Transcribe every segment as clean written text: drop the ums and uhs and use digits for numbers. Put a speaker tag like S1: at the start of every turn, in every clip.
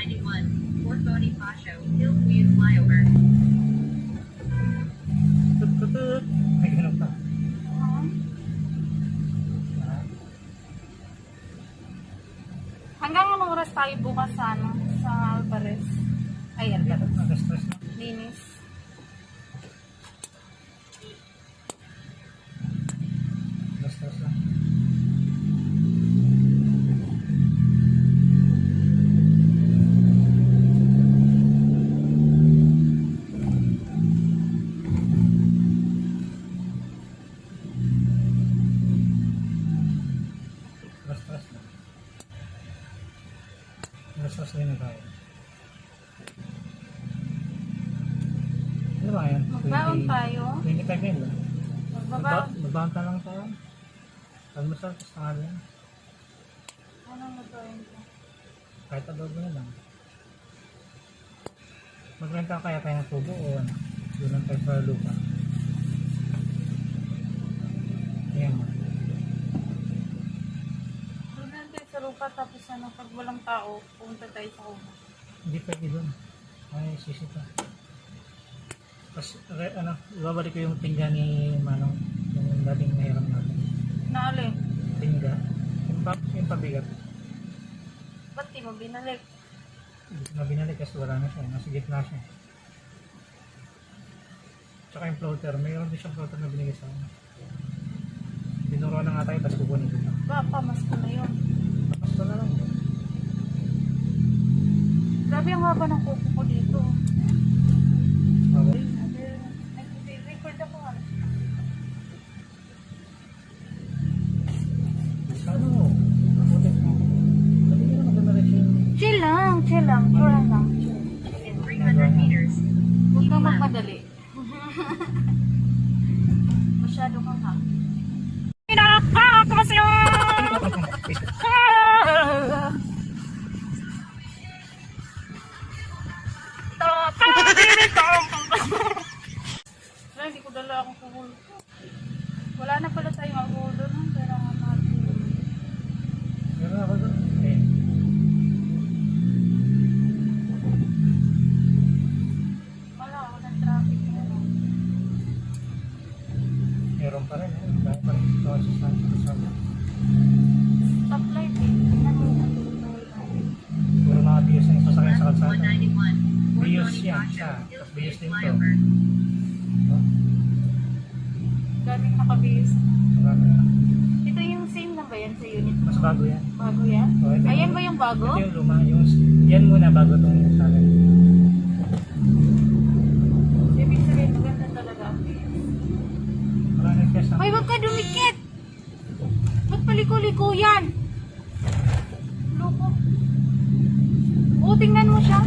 S1: 191, Fort Bonifacio, Hillview Flyover.
S2: Tut. Ay, ganun pa.
S3: Hanggang anong oras tayo bukas sa, ano, sa Alvarez? Ay, Alvarez.
S2: Nag-stress na.
S3: Linis.
S2: Nag-stress na. Nag-stress na. Nag-stress din na tayo. Ano ba yan?
S3: Magbaon tayo.
S2: 25 yun lang.
S3: Magbabaon.
S2: Magbaon ka lang tayo. Almusal, tapos tanghali yan.
S3: Anong magbaon ko?
S2: Kahit adobo na lang. Magrenta kaya tayo ng tubo o ano? Doon lang tayo sa lupa. Ayan mo.
S3: Doon natin sa lupa tapos ano, pag walang tao, pumunta tayo sa kubo.
S2: Hindi pwede doon. Ay, sisita. Tapos, ano, ibabalik ko yung tingga ni Manong. Yung dating nahiram natin.
S3: Naali,
S2: Tingga. Yung pabigat.
S3: ba't di mo binalik?
S2: Hindi ko na binalik kasi wala na siya. Nasa gitna siya. Tsaka yung floater. Mayroon din siyang floater na binigay sa akin. Dinuro na nga tayo, tapos kukunin ko na.
S3: Ba, pamasko na yun.
S2: Tapos ko na lang.
S3: Grabe ang haba ng kuko ko dito.
S2: Okay.
S3: Nag-record ako nga.
S2: Ano? Sabi ko na maganda rin siya.
S3: Chill lang, chill lang. Chill lang.
S1: In 300 meters,
S3: Huwag kang magmadali. Masyado kang ha. Wala, hindi ko dala akong kuhulo. Wala na pala tayong magulo nun. Pero nga natin.
S2: Meron ako doon. Eh.
S3: Wala, walang traffic na.
S2: Meron pa rin. Dahil pa rin ito sa San.
S3: Stoplight eh. Tingnan mo yung
S2: Puro mga biyos na yung sasakyan sa kalsada.
S1: 191, Fort
S2: Biyos yan
S1: Bonifacio,
S2: siya. Tapos
S1: Hillview
S2: biyos din to.
S1: Flyover.
S3: daming nakabihis.
S2: Marami na.
S3: Ito yung same lang ba yan sa unit?
S2: Mas bago yan.
S3: Bago yan?
S2: Oh, ito
S3: Ayan
S2: yung-
S3: ba yung bago?
S2: Ito yung luma. Yan muna bago itong sa akin.
S3: Ibig sabihin, maganda talaga ang bihis.
S2: Maraming fiesta.
S3: Hoy, wag ka dumikit! Ba't paliko-liko yan? Loko. Oo, tingnan mo siya.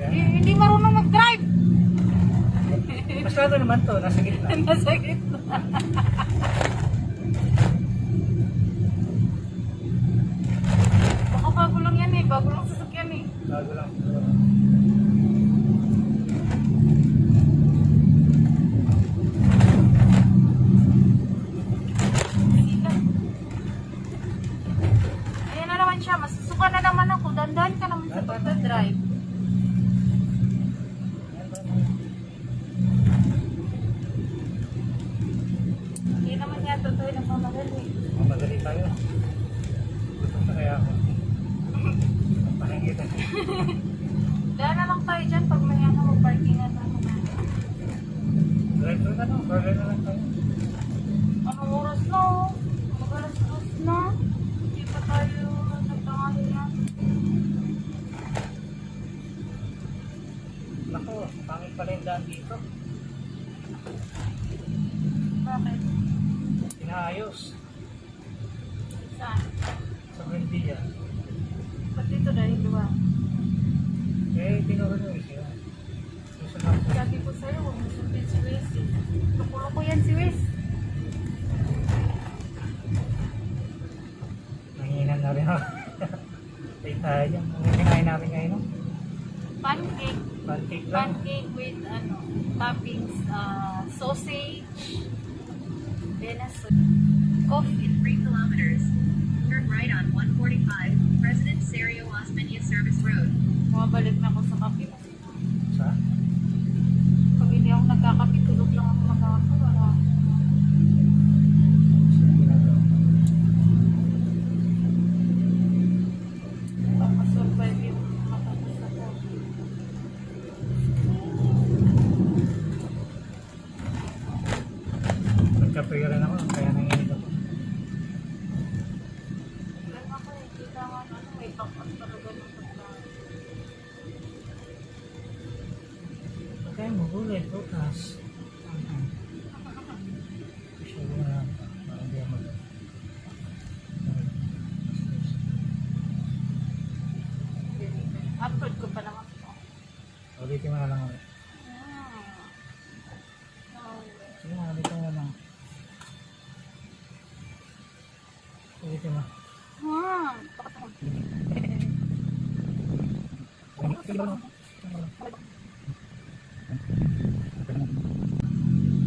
S3: Hindi marunong mag-drive.
S2: Masyado naman to. Nasa gitna.
S3: Nasa gitna. Baka bago lang yan eh. Bago lang sasakyan eh.
S2: Bago lang.
S3: Sila. Ayan na naman siya. Masusuka na naman ako. Dandan ka naman sa pagdadrive. Hindi naman yata tayo nagmamadali.
S2: Mamadali tayo. Gutom na kaya ako. Pakinggitan.
S3: Daan na lang tayo dyan pag may ano, mag-parkingan na naman.
S2: Drive thru na no? Burger na lang tayo.
S3: Anong oras na oh? Mag-alas-alas na. Hindi pa tayo nagtangali yan.
S2: Nako, pangit pala yung daan dito.
S3: Bakit?
S2: Pinaayos.
S3: Saan?
S2: Sa Buendia.
S3: Ba't dito dahil diba?
S2: Eh, tinuro nyo siya. Susunod ko.
S3: Sabi ko sa'yo, huwag mo sundin si Wes eh. Loko-loko yan si Wes.
S2: Nanginan na rin ako. Take tayo dyan. Ang kinain namin ngayon. No?
S3: Pancake.
S2: Pancake lang.
S3: Pancake with ano, toppings, sausage, coffee.
S1: In 3 kilometers, turn right on 145, President Sergio Osmeña Service Road.
S3: Bumabalik na ako sa kape.
S2: Sa?
S3: Pag hindi ako nagkakape, tulog lang ako mag-ako. Wala.
S2: Sino ginagawa?
S3: Papasurvive yung matapos ako.
S2: Nagkape ka rin ako, kaya nanginig ako.
S3: Yan ako eh. Kita nga ano, may tapat talaga ng pagkain.
S2: Kaya mo, gulay, bukas. Masyado na lang. Parang di ako mag-
S3: Upload ko pa naman ito.
S2: Ulitin mo na lang ulit.
S3: Okay.
S2: Sige na, ulitin mo na lang. Ulitin mo.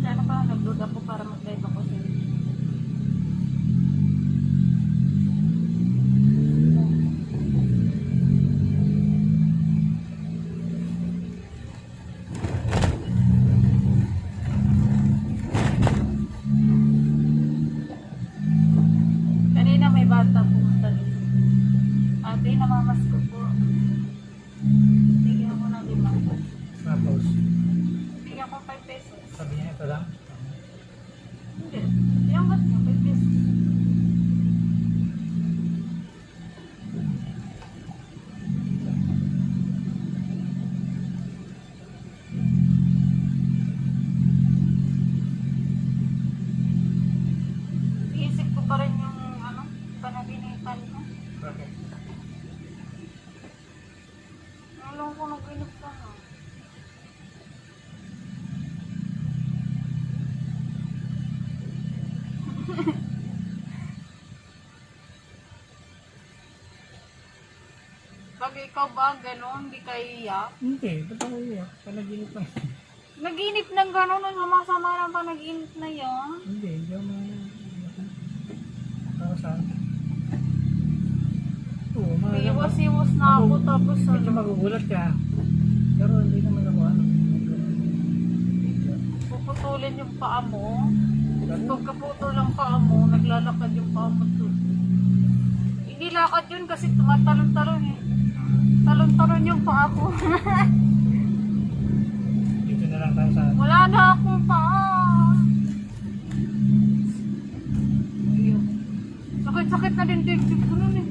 S3: Sana pa, nag-load ako para mag-live ako sa kanina may bata pumunta dito. Ate, namamas ko po. Bigyan ko ng 5.
S2: Tapos,
S3: Bigyan ko 5 pesos.
S2: sabi niya ito lang.
S3: Hindi. Yung ba't niya? 5 pesos. Iisip ko pa rin yung ano, panaginipan ko.
S2: Bakit?
S3: Alam ko naginip ka na. Pag ikaw ba gano'n, hindi ka iiyak?
S2: Hindi, ba't ako iyak? Panaginip pa.
S3: Naginip ng gano'n, masama ng panaginip na yan.
S2: Hindi ako para saan? Oo,
S3: Iwas-iwas na ako tapos
S2: medyo
S3: ano,
S2: magugulat ka. Pero hindi naman ako ano.
S3: puputulin yung paa mo. Pagkaputol ng paa mo, naglalakad yung paa mo to. Hindi lakad yun kasi tumatalon-talon eh. Talon-talon yung paa ko.
S2: Dito na lang tayo sa...
S3: Wala na akong paa. Ayun. Sakit-sakit na din dibdib ko nun eh.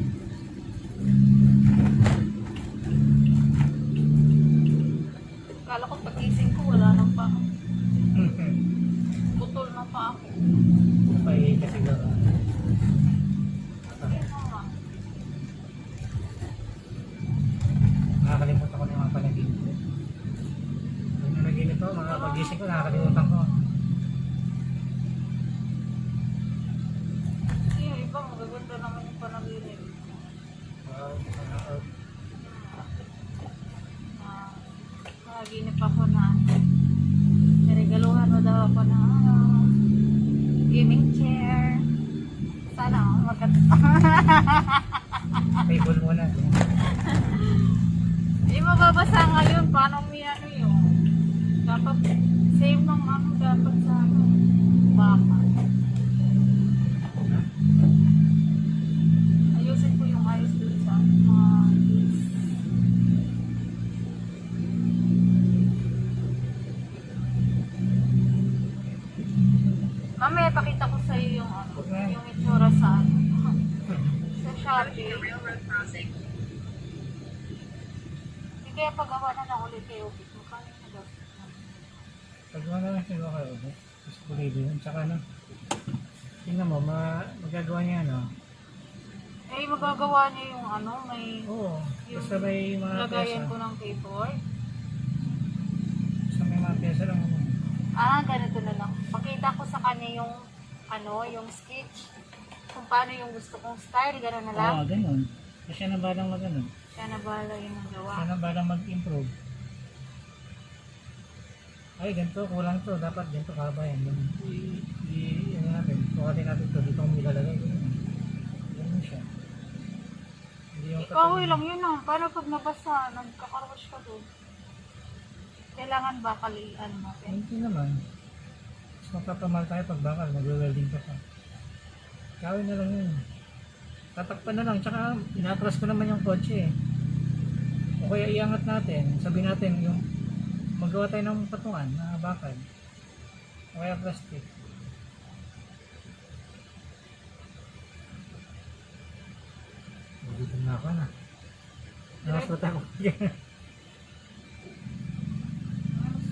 S3: Kala ko pagising ko, wala nang paa. Putol na paa ko.
S2: Pahingi ka siguro.
S3: Ayun na nga.
S2: Nakakalimutan ko na yung mga panaginip ko. Pag nanaginip ko, mga pagising ko, nakakalimutan ko.
S3: Yung iba, magaganda naman yung panaginip.
S2: Wow,
S3: Nakaginip ako na niregaluhan mo daw ako na gaming chair. Sana
S2: table muna.
S3: Hindi mababasa ngayon. Paano may ano yun? Dapat same ng ano dapat sa ano. Baka. Ayusin ko yung ayos dun sa mga keys. Mamaya pakita ko sa iyo yung ano, yung itsura sa ano. Sa Shopee.
S1: The railroad crossing.
S3: Hindi kaya pagawa na lang ulit kayo. Mukha na daw.
S2: Pag wala lang siguro kayo, tapos pulido yun. Tsaka ano, tingnan mo, magagawa niya ano.
S3: Eh, magagawa niya yung ano, may
S2: Oo,
S3: yung
S2: basta may mga
S3: lagayan
S2: pyesa.
S3: ko ng keyboard.
S2: Basta may mga pyesa lang ano.
S3: Ah, ganito na lang. Pakita ko sa kanya yung ano, yung sketch. Kung paano yung gusto kong style, gano'n na lang.
S2: Oo, ganun. Kasi siya na balang mag ano.
S3: Siya na bahala yung magawa.
S2: Siya na balang mag-improve. Ay, ganito, kulang to. Dapat ganito kaba yan. Ano natin, kuhatin natin to. Dito kong ilalagay. Ganun siya. Hindi Hindi yung
S3: Ikaw lang yun ah. Paano pag nabasa, nagkakarwash ka doon? Kailangan bakalian natin.
S2: Hindi naman. Mas mapapamal tayo pag bakal, mag-welding ka pa. Kawin na lang yun. Tatakpan na lang, tsaka inatras ko naman yung kotse eh. O kaya iangat natin, sabihin natin yung magawa tayo ng patungan na bakal. O kaya plastic. Dito na ako na. Nakasot ako.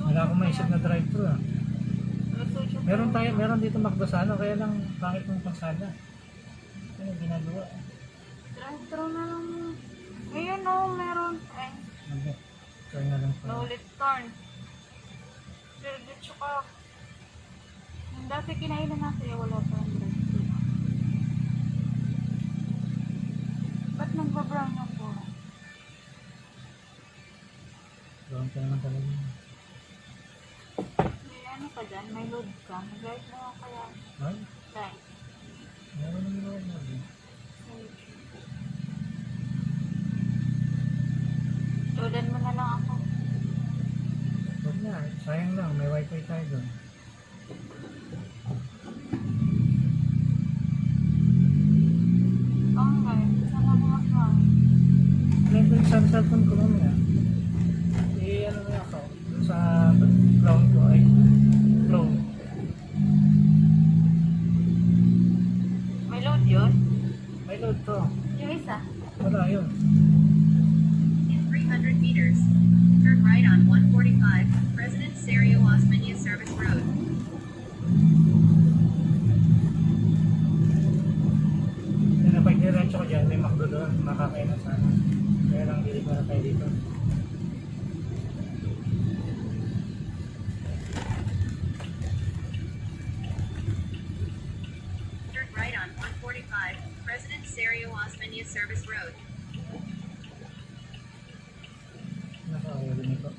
S2: Wala akong maisip na drive-thru ah. Meron dito Makbasano, kaya lang pangit ng pasada. Ano ginagawa?
S3: Drive-thru na lang. Ngayon oh, meron. Ay,
S2: Try na lang
S3: no
S2: pala.
S3: left turn. Pero dito ka. Yung dati kinainan natin, wala pa yung drive-thru. Ba't nagbabrown yung buhay?
S2: Gawin ka naman talaga.
S3: May ano ka dyan? May load ka? Mag-drive mo kaya.
S2: Ay,
S3: Drive.
S2: meron naman naman naman.
S3: Loadan mo na lang ako.
S2: Huwag na, sayang lang, may wifi tayo doon.
S3: Okay. Saan ako mag-drive?
S2: Ngayon doon sa cellphone ko mamaya. Ano na ako, doon sa cloud ko ay cloud.
S3: May load yun?
S2: May load to.
S3: Yung isa?
S2: Wala yun.
S1: In 300 meters, turn right on 145, President Sergio Osmeña Service Road.
S2: Yan na pag nirencho ko dyan, may McDo doon, makakain na sana. Kaya lang dili ko na tayo dito.
S1: Turn right on 145, President Sergio Osmeña Service Road.
S2: Nakakawala nito.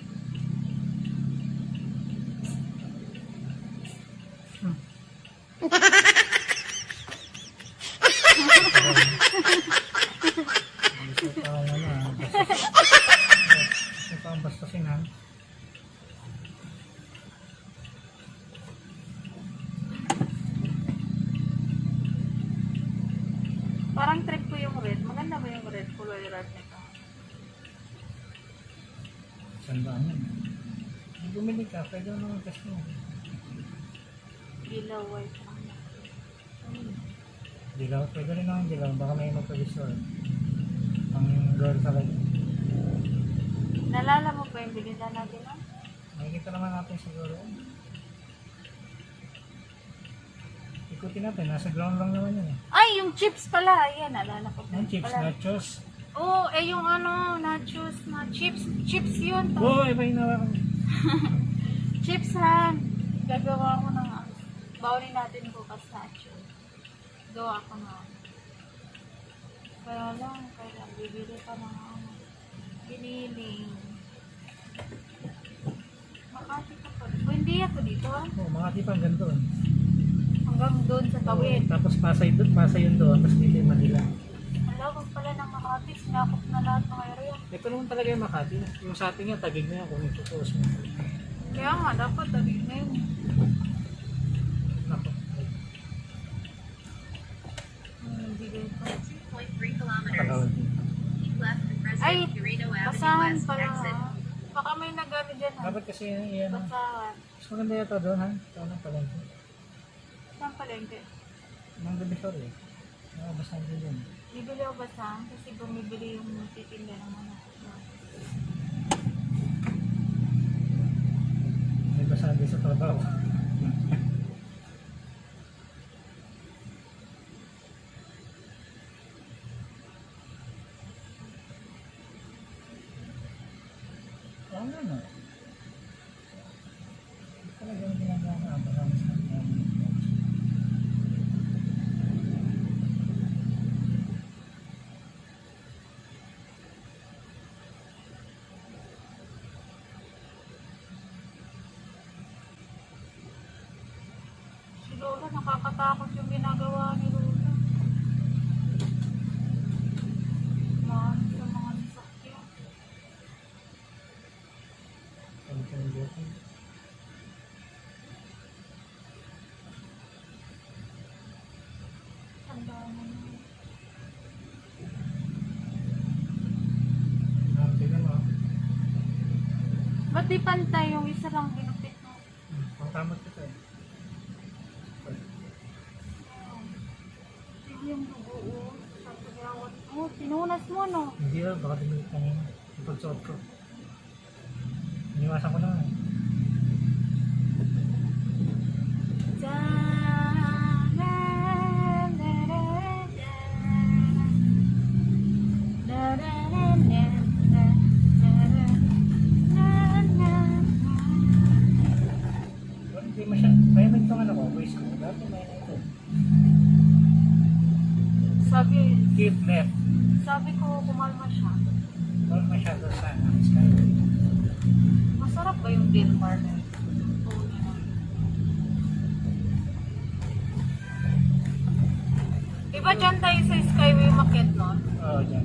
S2: Gusto pa ako na gusto pa ang bastasin ha.
S3: Parang trip ko yung red. Maganda ba yung red color red nito?
S2: Sandaan yun. Kung bumili ka, pwede mo naman kasi mo.
S3: Dilaw white lang.
S2: Dilaw, pwede rin naman dilaw. Baka may magpa-resort. Pang girl talaga.
S3: Nalala mo pa yung binila natin no?
S2: Makikita naman natin siguro. Ikutin natin, nasa ground lang naman yun eh.
S3: Ay, yung chips pala. Ayan, nalala ko pa.
S2: Yung chips,
S3: pala.
S2: nachos.
S3: Oo, eh yung ano, nachos na chips. Chips yun.
S2: Oo, iba yung nawakan.
S3: Chips han. Gagawa ko ng bawalin natin bukas nachos. Gawa ko na. Kaya lang, bibili pa ng giniling. Makati ka pa. O, hindi ako dito ah.
S2: Oo, mga tipang ganito.
S3: Hanggang doon sa tawid.
S2: Tapos pasay yun doon, tapos dito yung Manila.
S3: Malawag pala ng Makati. Sinakop na lahat ng area.
S2: Ito naman talaga yung Makati. Yung sa atin yan, tagig na yan kung itutuos mo.
S3: Kaya nga, dapat tawid na yun.
S2: Nako.
S3: Hindi ganito.
S1: 2.3 kilometers.
S2: Nakakawal.
S1: Keep left to
S3: Ay,
S1: President Quirino Avenue
S3: basahan
S1: West
S3: pala
S1: exit.
S3: ha. Baka may nagano dyan ha.
S2: Dapat kasi yan.
S3: Basahan.
S2: Mas maganda yata doon ha. Ito na pala.
S3: Saan palengke?
S2: Nang gabi sorry. Nakabasahan din yun.
S3: Bibili ako basahan kasi bumibili yung titinda ng mga.
S2: May basahan din sa trabaho. Oo nga no. Talagang ginagawa nga. Marami sa akin.
S3: Si Lola, nakakatakot yung ginagawa ni Lola. Ma, Pati pantay yung isa lang ginupit mo.
S2: Pangkamot ko eh.
S3: Sige yung dugo, oh. Sa pagawat mo. Tinunas mo, no?
S2: Hindi lang, baka dumili kanina. Yung pagsuot ko. Iniwasan ko naman eh. Well, hindi masyad. May itong ano ko, waist ko. Dati may na ito.
S3: Sabi,
S2: Keep left.
S3: sabi ko kumalma siya.
S2: Huwag masyado sa skyway.
S3: Masarap ba yung Dilmar na yun? Oo naman. Diba dyan tayo sa Skyway Market nun?
S2: Oo, dyan.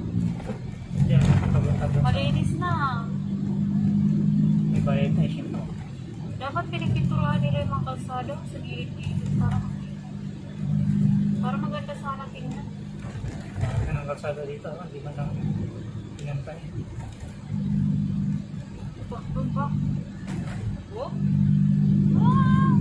S2: Dyan, tabon-tabon.
S3: Malinis na.
S2: May bayad na eh, siyempre.
S3: Dapat pinipinturuan nila yung mga kalsada sa gilid-gilid para maganda sana tingnan.
S2: Marami ng kalsada dito, hindi man lang pinantay.
S3: Doon ba? Oh? Ah!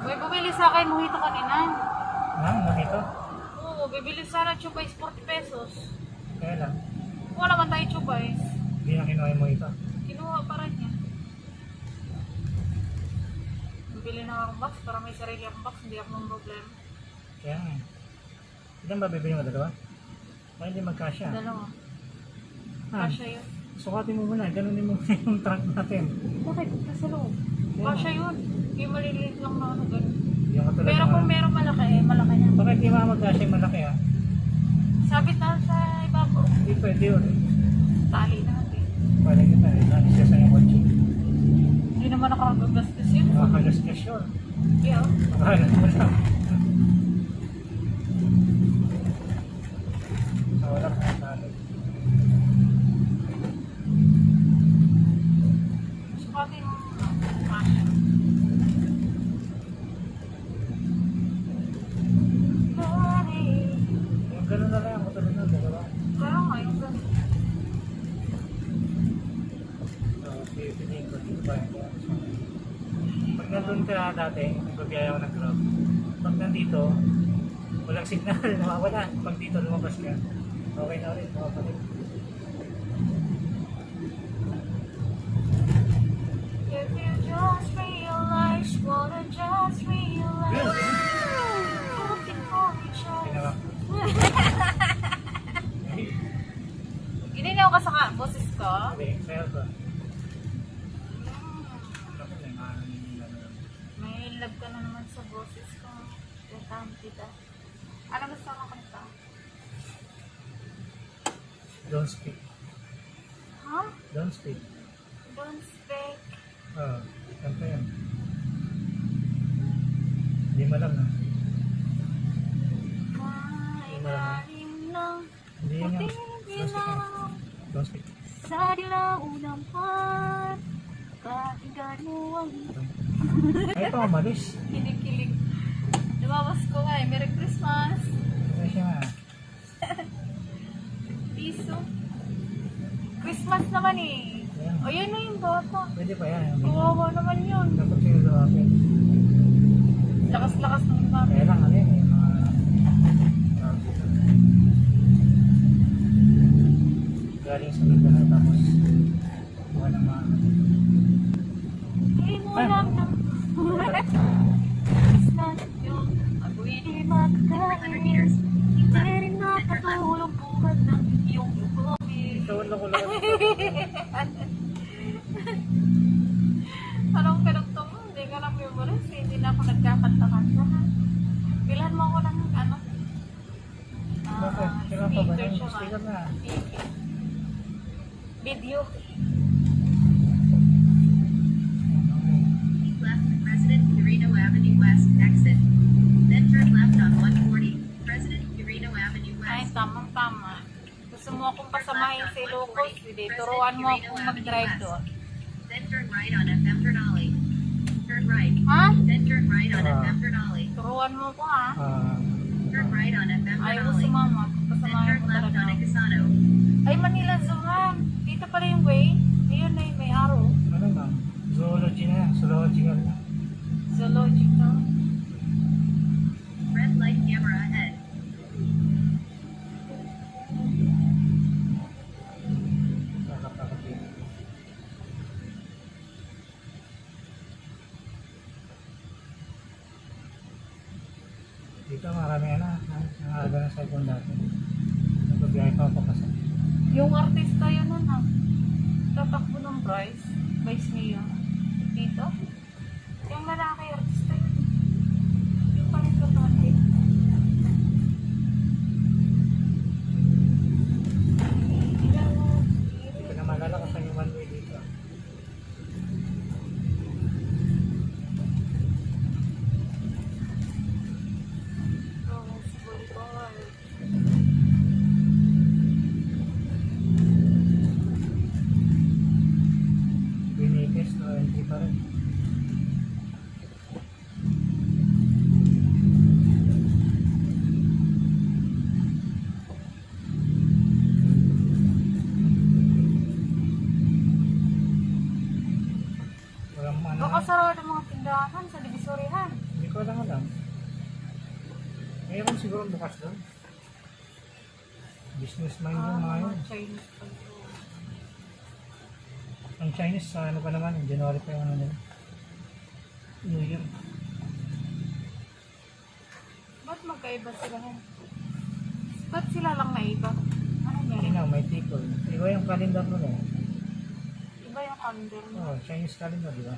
S3: May bumili sa akin mojito kanina.
S2: Ha? Ano dito?
S3: Oo, bibili sana chubais 40 pesos.
S2: Kaya lang.
S3: Wala naman tayo chubais.
S2: Hindi na kinuha mo ito.
S3: Kinuha pa rin niya. Bibili na akong box para may sarili akong box, hindi ako ng problema.
S2: Kaya nga. Ilan ba bibili mo? Dalawa? Baka hindi magkasya.
S3: Dalawa.
S2: Ah,
S3: Kasya yun.
S2: sukatin mo muna. Ganunin mo muna yung trunk natin.
S3: Bakit? Nasa loob.
S2: Kaya
S3: Kasya yun. Yung maliliit lang na ano ganun.
S2: Yung katulad
S3: Pero
S2: ng-
S3: kung meron malaki, malaki na.
S2: Bakit di mga magkasya yung malaki ah?
S3: Sabit na sa ibabaw.
S2: Hindi pwede yun.
S3: Tali na natin.
S2: Pwede kita. Nanisya sa yung kotse.
S3: Hindi naman nakakagastos yun.
S2: Makakagas-gas yun.
S3: Yeah.
S2: Makahalas mo lang. So, wala ka na tali.
S3: Sukatin mo. Kasya.
S2: Yung gano'n na lang. Katulad na dalawa.
S3: Kaya nga yung ganun.
S2: So, pipiliin ko dito ba yung pag nandun ka dati, nagbabiyaya ako ng Grab. Pag nandito, walang signal, nawawala. Pag dito, lumabas ka, okay na ulit, makapalik.
S3: If you just realize what I just realized, looking for each
S2: Ginawa
S3: other.
S2: ko. Ay,
S3: Gininaw ka sa boses ko?
S2: sabi, sa'yo ko. Ako na, maaaring
S3: May love ka na naman sa boses ko. Tatahan kita. Ano gusto mo kanta?
S2: Don't speak.
S3: Ha?
S2: Don't speak.
S3: Don't speak.
S2: Oo, kanta yun. Hindi mo alam na.
S3: Mailalim lang.
S2: Hindi yun yung
S3: Puting
S2: don't speak.
S3: dilaw.
S2: Don't speak.
S3: Sa dilaw ng pan. Kahigan mo ang
S2: Ay, ito, umalis.
S3: kinikilig. Lumabas ko nga eh. Merry Christmas.
S2: Ay, siya nga.
S3: Piso. Christmas naman eh.
S2: Ayan.
S3: O yan na yung bata.
S2: Pwede pa yan.
S3: Kawawa naman yun.
S2: Dapat sa'yo lumapit.
S3: Lakas-lakas ng iba.
S2: Kaya lang, ano yun, yung mga tawag dito. Galing sa Mindanao, tapos buwan ng mga
S3: Hindi mo alam na. Christmas yun. Ako'y di
S1: 300
S3: magkain.
S1: meters. Keep
S3: Hindi
S1: left.
S3: rin nakatulong buhat ng iyong lubobin.
S2: tawad lang ko lang.
S3: Anong pinagtong mo? Hindi ka lang memories. Hindi na ako nagkakanta-kanta. Ha? Bilhan mo ako ng ano?
S2: Bakit? Kailan pa ba
S3: speaker
S2: yun?
S3: siya,
S2: Speaker na.
S3: Speaker. Video.
S1: Keep left to President Quirino Avenue West, exit. Then turn left on 140, President Quirino Avenue
S3: Ay,
S1: West.
S3: tamang-tama. Gusto mo akong pasamahin sa Ilocos? Hindi, turuan mo akong mag-drive doon.
S1: Then turn right on FM Ternali. Turn right.
S3: Ha?
S1: Then turn right on
S2: Ah.
S1: FM Ternali.
S3: Turuan mo ko ha.
S1: Turn right on FM
S3: Ayaw ko
S1: Ternali.
S3: sumama.
S1: Then
S3: Pasamahin
S1: turn
S3: ko
S1: left
S3: talaga.
S1: on Ikasano.
S3: Ay, Manila Zoo ha. Dito pala yung way. Ayun na may arrow.
S2: Ano lang, zoology na yan, zoological na.
S3: Zoological.
S1: Red light camera ahead.
S2: Kakatakot yun. Dito marami na, nangaga ng cellphone dati. Nagbabiyahe pa ako kasi.
S3: Yung artista yun nun ha. Tatakbo ng Vice Mayor. Dito. Yung lalaki artista yun. Yung parang kapatid.
S2: Hindi ko na maalala kung saan yung one way dito. Binigis, no entry pa rin. Walang ano.
S3: Baka sarado mga tindahan sa Divisoryhan.
S2: Hindi ko lang alam. Mayroon siguro bukas doon. Business mind yung mga yun.
S3: Mga Chinese pa yun.
S2: Ang Chinese sa ano pa naman, in January pa yung ano nila. New Year.
S3: Ba't magkaiba sila hen? Ba't sila lang naiba? Ano niya?
S2: Tingnan, may tikol. Iba yung calendar nila.
S3: Iba yung calendar mo.
S2: Oh, Chinese calendar, di ba?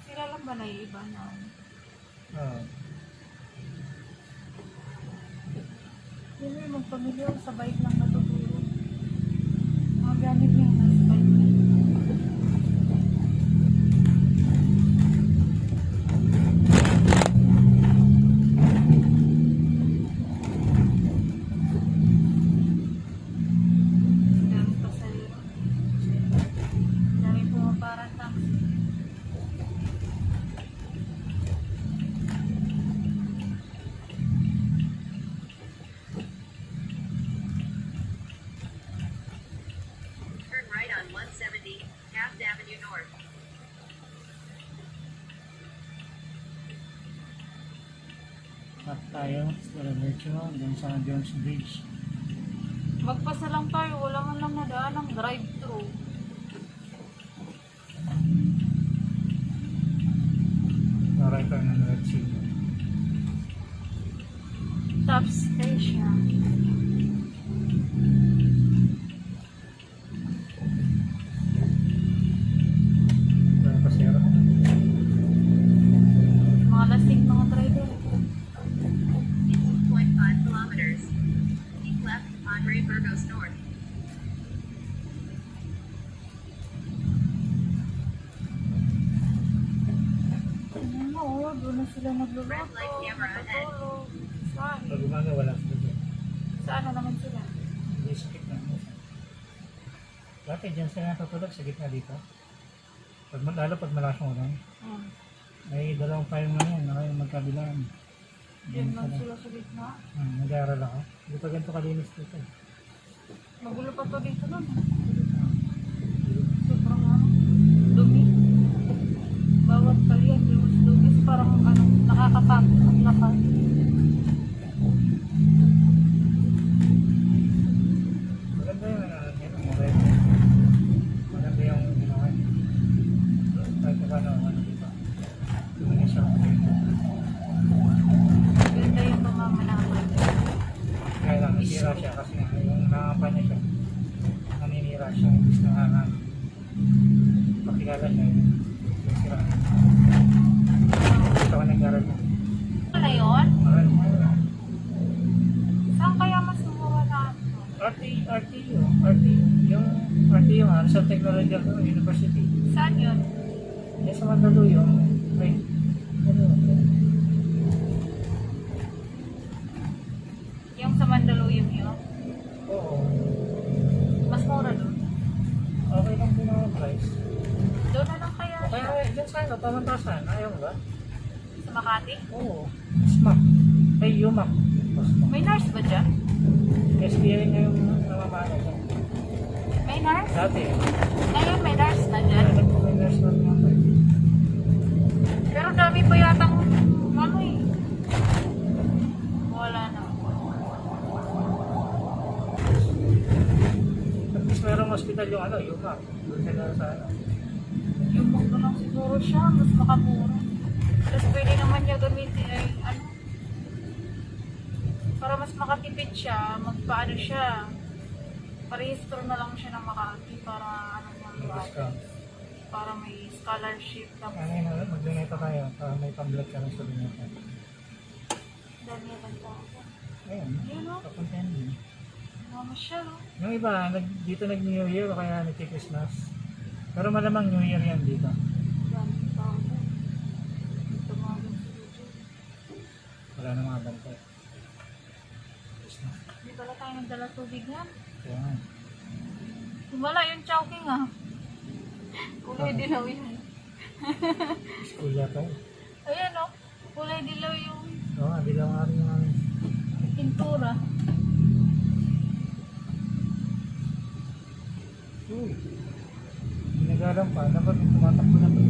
S3: Sila lang ba naiiba na?
S2: Oh.
S3: Yun yung magpamilya sa bike lang natutulog. Mga gamit niya nasa bike lang. Dami pa sa iyo. Dami pumaparang taxi.
S1: Turn right on 170, Taft Avenue North.
S2: At tayo, sa Diretso, doon sa Jones Bridge.
S3: Magpasa lang tayo, wala man lang nadaan ng drive-thru.
S2: Naray ka ng Red Sea.
S3: Top station.
S2: Doon pa siya.
S3: Mga lasing mga driver.
S1: In 2.5 kilometers. Keep left, Andre Burgos North.
S3: Ano mo, doon na sila nagluluto,
S1: Red light camera ahead.
S3: natutulog. Saan?
S2: Pag umaga, wala sila doon.
S3: Saan na naman sila?
S2: Hindi skip na. Dati dyan sila natutulog sa gitna dito. Lalo pag malakas yung ulan.
S3: Hmm.
S2: May dalawang payong na yan, naka yung magkabilaan.
S3: Diyan lang sila sa gitna.
S2: Nag-aaral ako. Hindi pa ganito kalinis dito.
S3: Magulo pa to dito nun. Sobrang dumi. Bawat kalian, lumis parang nakakatakot ang lakad.
S2: Maganda yung yan, mobile. Maganda yung ginawa. Kahit pa paano, dito. Lumanis ako dito.
S3: Ganda yung pamamalakad.
S2: Kaya lang, nasira siya kasi yung nangapan niya siya. Naninira siya, imbis na nga pakilala siya. Nasira. Ito ka nag-aaral na.
S3: Ano na yun?
S2: Mahal.
S3: Saan kaya mas mura na?
S2: RTU, yung RTU nga, sa Technological University.
S3: Saan yun?
S2: Yan sa Mandaluyong, may, ano,
S3: Yung sa Mandaluyong yun?
S2: oo,
S3: Mas mura doon?
S2: pamantasan, ayaw mo ba?
S3: Sa Makati?
S2: Oo. SMAC. Ay, UMAC. SMAC.
S3: May nurse ba dyan?
S2: SBI na yung namamana ko.
S3: May nurse?
S2: Dati.
S3: Ngayon may nurse na dyan.
S2: May nurse na nga pa.
S3: Pero dami pa yatang ano eh. Wala na.
S2: At least merong hospital yung ano, UMAC. Doon sila sa ano.
S3: Yung na lang siguro siya, mas makamura. Tapos pwede naman niya gamitin ay ano. Para mas makatipid siya, magpaano siya. Parehistro na lang siya ng Makati para ano
S2: Discount.
S3: para may scholarship. Tapos
S2: Ano yun, mag-donate tayo para may pang-blood ka ng sabi niya.
S3: dami lang tao.
S2: Ayun.
S3: Yun o,
S2: Papuntahan din.
S3: mama siya o.
S2: Yung iba, dito nag-New Year o kaya nag-Christmas. Pero malamang New Year yan dito.
S3: Dami tao. Tumagal sila dyan.
S2: Wala na mga bantay. Christmas.
S3: Hindi pala tayo nagdala tubig yan.
S2: Kaya nga.
S3: Wala yung chowking ah. Kulay dilaw yan.
S2: School yata yun.
S3: Ayan o, kulay dilaw yung
S2: Oo nga, dilaw nga rin yung aming.
S3: pintura.
S2: Uy. Ginagalang pa. Dapat tumatakbo na pa.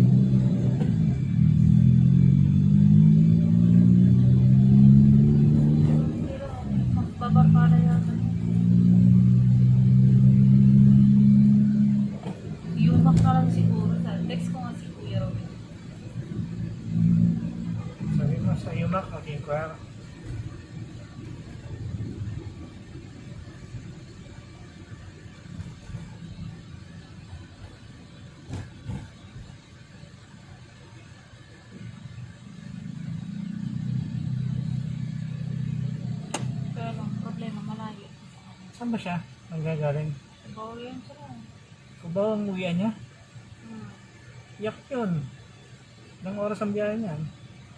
S3: Pero magbabarkada yata. Yumak na lang siguro. Text ko nga si Kuya Robin.
S2: Sabi mo sa UMAC, mag-inquire.
S3: Kaya lang, problema malayo.
S2: Saan ba siya? Nanggagaling?
S3: Bawa yan sila.
S2: Kung ba ang uwian niya?
S3: Hmm.
S2: Yak yun. Ilang oras ang biyahe niyan?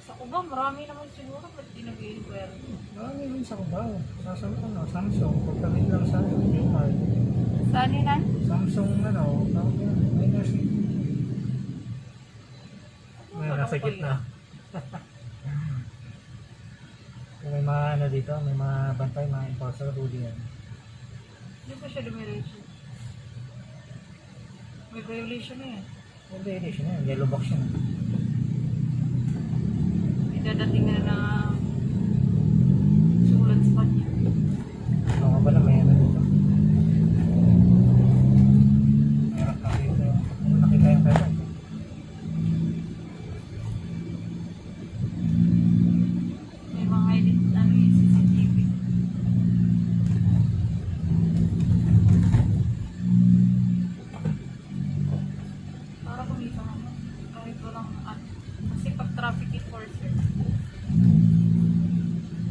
S3: Sa Cubao, marami naman siguro. Ba't di nag-i-inquire?
S2: Marami rin sa Cubao. Sa Samsung. Pagkamit lang sa yung card.
S3: Saan yun nan?
S2: Samsung ano, tawag yun. May nursing. May nasa gitna. May mga ano dito, may mga bantay, mga enforcer, huli yan.
S3: Hindi pa siya dumiretso. May violation na yan.
S2: Hindi, hindi siya na yan. Yellow box siya.
S3: Idadating na na sulat sa kanya.
S2: Ako nga pala, may ano dito. Meron na dito. Ano nakita yung pera?
S3: May mga edit, ano yung CCTV. Para kumita naman. Kahit walang ano. Kasi pag traffic enforcer,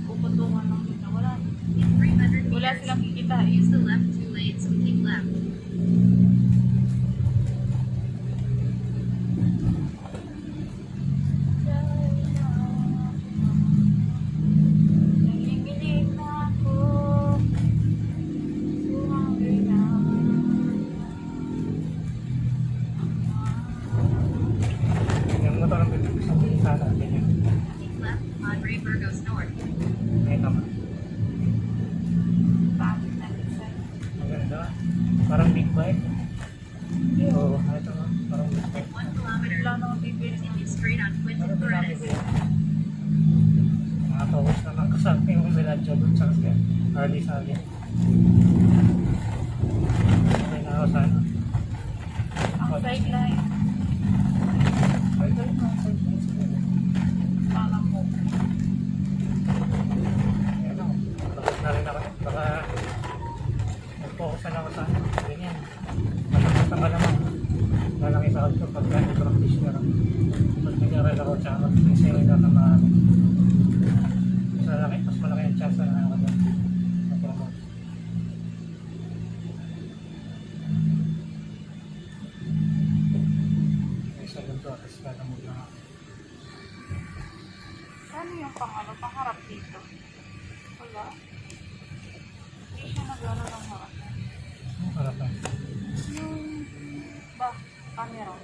S3: puputungan lang din na wala.
S1: In 300
S3: Wala
S1: meters,
S3: silang kikita eh.
S1: use the left 2 lanes and keep left.
S3: Nanginginig na ako. Sumangay na.
S2: Yung motor ang isang sana. Ganyan.
S1: Keep left on Ray Burgos North.
S2: Ngayon naman.
S3: Bakit na design?
S2: Maganda. Parang big bike. Oo, ito nga. Parang big bike.
S1: 1 kilometer.
S3: Wala naman bibili ng
S1: Continue straight on Quinton
S2: Ano
S1: Paredes.
S2: pinapit yan? Nakatawag naman kasama yung Miladjo doon sa kasi Harley Sally. Okay na ako sana.
S3: ang sideline.
S2: Ay, dahil na sa
S3: Parang mo.
S2: Ayan o. Tapos na rin ako. Baka mag-focus na lang ako sa ano. Ganyan. Matakot ka naman. Lalaki sa ako pag practice na lang. Pag nag-aral ako tsaka mag-sensei na ng mga mas malaki ang chance na ako doon. Mag-promote. Isa lang to. Tapos katamog na ako.
S3: Ano yung pangarap dito? Wala. Hindi siya nag-aaral ng harap.
S2: Ang harapan.
S3: Yung camera.